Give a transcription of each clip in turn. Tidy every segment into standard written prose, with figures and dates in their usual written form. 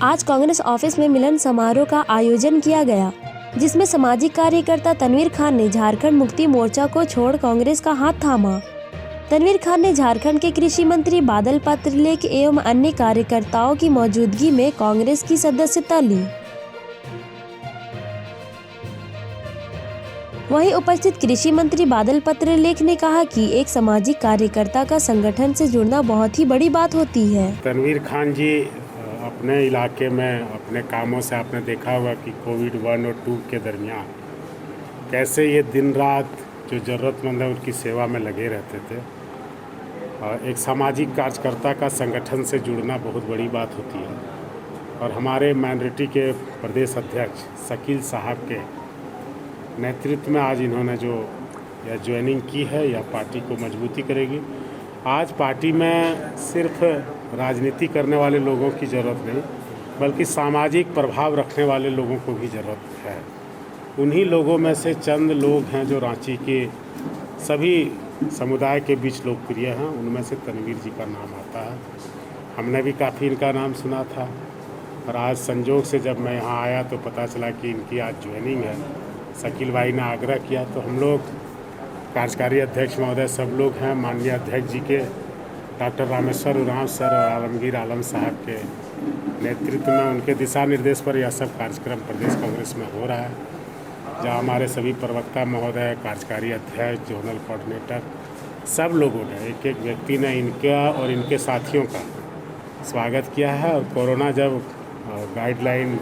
आज कांग्रेस ऑफिस में मिलन समारोह का आयोजन किया गया, जिसमें सामाजिक कार्यकर्ता तनवीर खान ने झारखंड मुक्ति मोर्चा को छोड़ कांग्रेस का हाथ थामा। तनवीर खान ने झारखंड के कृषि मंत्री बादल पत्रलेख एवं अन्य कार्यकर्ताओं की मौजूदगी में कांग्रेस की सदस्यता ली। वहीं उपस्थित कृषि मंत्री बादल पत्रलेख ने कहा कि एक सामाजिक कार्यकर्ता का संगठन से जुड़ना बहुत ही बड़ी बात होती है। तनवीर खान जी अपने इलाके में अपने कामों से आपने देखा होगा कि कोविड 1 और 2 के दरमियान कैसे ये दिन रात जो ज़रूरतमंद है उनकी सेवा में लगे रहते थे। और एक सामाजिक कार्यकर्ता का संगठन से जुड़ना बहुत बड़ी बात होती है। और हमारे माइनॉरिटी के प्रदेश अध्यक्ष शकील साहब के नेतृत्व में आज इन्होंने जो या ज्वाइनिंग की है या पार्टी को मजबूती करेगी। आज पार्टी में सिर्फ राजनीति करने वाले लोगों की ज़रूरत नहीं, बल्कि सामाजिक प्रभाव रखने वाले लोगों को भी ज़रूरत है। उन्हीं लोगों में से चंद लोग हैं जो रांची के सभी समुदाय के बीच लोकप्रिय हैं। उनमें से तनवीर जी का नाम आता है। हमने भी काफ़ी इनका नाम सुना था और आज संजोग से जब मैं यहाँ आया तो पता चला कि इनकी आज ज्वाइनिंग है। शकील भाई ने आग्रह किया तो हम लोग कार्यकारी अध्यक्ष महोदय सब लोग हैं, माननीय अध्यक्ष जी के डॉक्टर रामेश्वर उरांव सर और आलमगीर आलम साहब के नेतृत्व में उनके दिशा निर्देश पर यह सब कार्यक्रम प्रदेश कांग्रेस में हो रहा है, जहाँ हमारे सभी प्रवक्ता महोदय, कार्यकारी अध्यक्ष, जोनल कोऑर्डिनेटर सब लोगों ने एक एक व्यक्ति ने इनका और इनके साथियों का स्वागत किया है। और कोरोना जब गाइडलाइन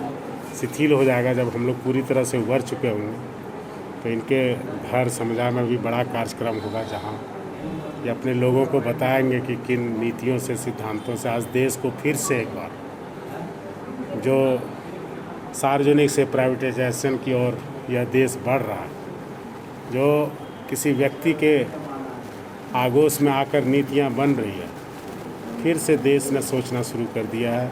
शिथिल हो जाएगा, जब हम लोग पूरी तरह से उभर चुके होंगे, तो इनके घर समुदाय में भी बड़ा कार्यक्रम होगा, जहाँ ये अपने लोगों को बताएंगे कि किन नीतियों से, सिद्धांतों से आज देश को फिर से एक बार जो सार्वजनिक से प्राइवेटाइजेशन की ओर यह देश बढ़ रहा है, जो किसी व्यक्ति के आगोश में आकर नीतियां बन रही है, फिर से देश ने सोचना शुरू कर दिया है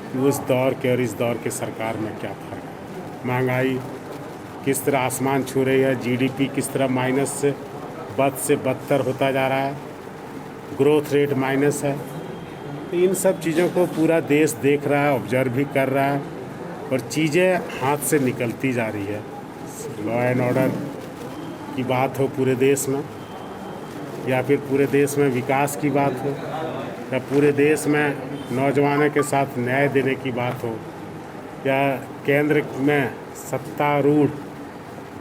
कि उस दौर के और इस दौर के सरकार में क्या फ़र्क है। महंगाई किस तरह आसमान छू रही है, जीडीपी किस तरह माइनस से बद से बदतर होता जा रहा है, ग्रोथ रेट माइनस है। तो इन सब चीज़ों को पूरा देश देख रहा है, ऑब्जर्व भी कर रहा है और चीज़ें हाथ से निकलती जा रही है। लॉ एंड ऑर्डर की बात हो पूरे देश में, या फिर पूरे देश में विकास की बात हो, या पूरे देश में नौजवानों के साथ न्याय देने की बात हो, या केंद्र में सत्तारूढ़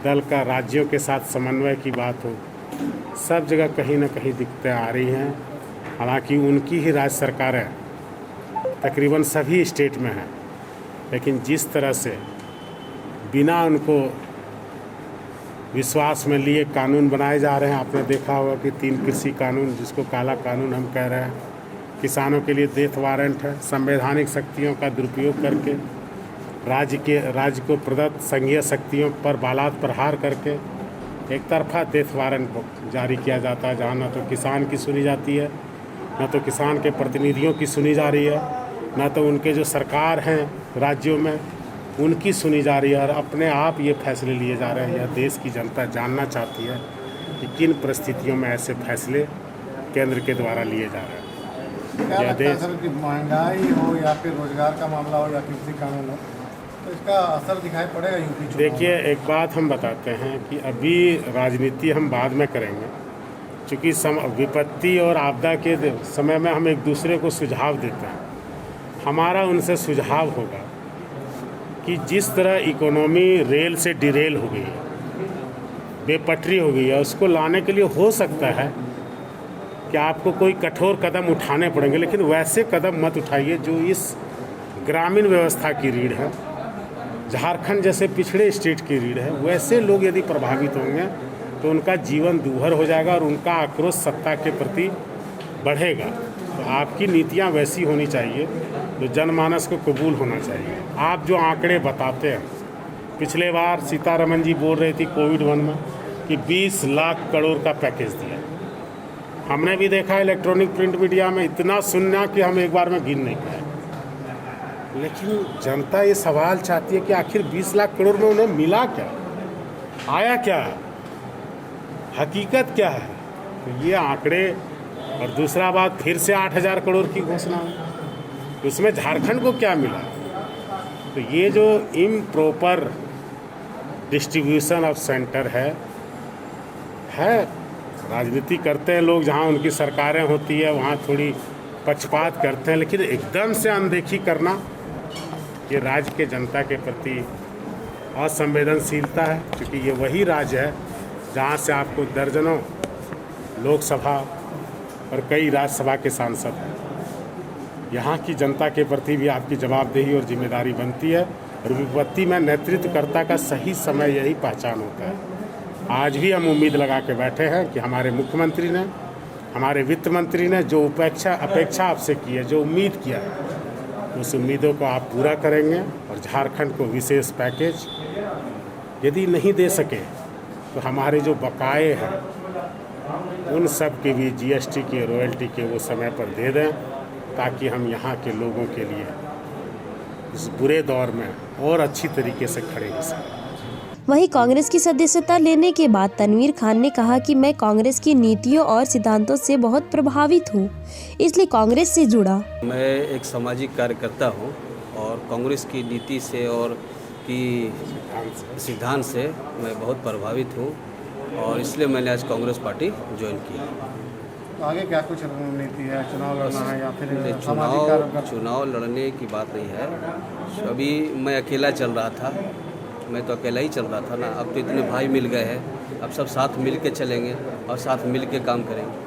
दल का राज्यों के साथ समन्वय की बात हो, सब जगह कहीं ना कहीं दिक्कतें आ रही हैं। हालांकि उनकी ही राज्य सरकारें तकरीबन सभी स्टेट में हैं, लेकिन जिस तरह से बिना उनको विश्वास में लिए कानून बनाए जा रहे हैं, आपने देखा होगा कि 3 कृषि कानून, जिसको काला कानून हम कह रहे हैं, किसानों के लिए डेथ वारंट है, संवैधानिक शक्तियों का दुरुपयोग करके राज्य को प्रदत्त संघीय शक्तियों पर बालात प्रहार करके एक तरफा डेथ वारंट जारी किया जाता है, जहाँ न तो किसान की सुनी जाती है, न तो किसान के प्रतिनिधियों की सुनी जा रही है, न तो उनके जो सरकार हैं राज्यों में उनकी सुनी जा रही है। और अपने आप ये फैसले लिए जा रहे हैं। यह देश की जनता जानना चाहती है कि किन परिस्थितियों में ऐसे फैसले केंद्र के द्वारा लिए जा रहे हैं। क्या लगता है सर कि महंगाई हो या फिर रोजगार का मामला हो या कृषि कानून हो, तो इसका असर दिखाई पड़ेगा यूपी चुनाव? देखिए, एक बात हम बताते हैं कि अभी राजनीति हम बाद में करेंगे, क्योंकि विपत्ति और आपदा के समय में हम एक दूसरे को सुझाव देते हैं। हमारा उनसे सुझाव होगा कि जिस तरह इकोनॉमी रेल से डिरेल हो गई है, बेपटरी हो गई है, उसको लाने के लिए हो सकता है कि आपको कोई कठोर कदम उठाने पड़ेंगे, लेकिन वैसे कदम मत उठाइए जो इस ग्रामीण व्यवस्था की रीढ़ है, झारखंड जैसे पिछड़े स्टेट की रीढ़ है। वैसे लोग यदि प्रभावित होंगे तो उनका जीवन दूभर हो जाएगा और उनका आक्रोश सत्ता के प्रति बढ़ेगा। तो आपकी नीतियाँ वैसी होनी चाहिए जो जनमानस को कबूल होना चाहिए। आप जो आंकड़े बताते हैं, पिछले बार सीतारमन जी बोल रही थी कोविड 1 में कि 20 लाख करोड़ का पैकेज दिया। हमने भी देखा इलेक्ट्रॉनिक प्रिंट मीडिया में इतना सुनना कि हम एक बार में गिन नहीं पाए। लेकिन जनता ये सवाल चाहती है कि आखिर 20 लाख करोड़ में उन्हें मिला क्या, आया क्या, हकीकत क्या है। तो ये आंकड़े और दूसरा बात फिर से 8,000 करोड़ की घोषणा है, उसमें झारखंड को क्या मिला। तो ये जो इम्प्रॉपर डिस्ट्रीब्यूशन ऑफ सेंटर है राजनीति करते हैं लोग, जहाँ उनकी सरकारें होती है वहाँ थोड़ी पक्षपात करते हैं, लेकिन एकदम से अनदेखी करना ये राज्य के जनता के प्रति असंवेदनशीलता है, क्योंकि ये वही राज्य है जहाँ से आपको दर्जनों लोकसभा और कई राज्यसभा के सांसद हैं। यहाँ की जनता के प्रति भी आपकी जवाबदेही और जिम्मेदारी बनती है, और विपत्ति में नेतृत्वकर्ता का सही समय यही पहचान होता है। आज भी हम उम्मीद लगा के बैठे हैं कि हमारे मुख्यमंत्री ने, हमारे वित्त मंत्री ने जो अपेक्षा आपसे की है, जो उम्मीद किया है, उस उम्मीदों को आप पूरा करेंगे। और झारखंड को विशेष पैकेज यदि नहीं दे सके तो हमारे जो बकाए हैं उन सब के भी जीएसटी के, रॉयल्टी के वो समय पर दे दें, ताकि हम यहाँ के लोगों के लिए इस बुरे दौर में और अच्छी तरीके से खड़े हो सकें। वहीं कांग्रेस की सदस्यता लेने के बाद तनवीर खान ने कहा कि मैं कांग्रेस की नीतियों और सिद्धांतों से बहुत प्रभावित हूं, इसलिए कांग्रेस से जुड़ा। मैं एक सामाजिक कार्यकर्ता हूं और कांग्रेस की नीति से और की सिद्धांत से मैं बहुत प्रभावित हूं, और इसलिए मैंने आज कांग्रेस पार्टी ज्वाइन की। तो आगे क्या कुछ रणनीति है? चुनाव लड़ना है या फिर सामाजिक कार्य? चुनाव लड़ने की बात नहीं है। अभी मैं अकेला चल रहा था, मैं तो अकेला ही चल रहा था ना। अब तो इतने भाई मिल गए हैं, अब सब साथ मिल के चलेंगे और साथ मिल के काम करेंगे।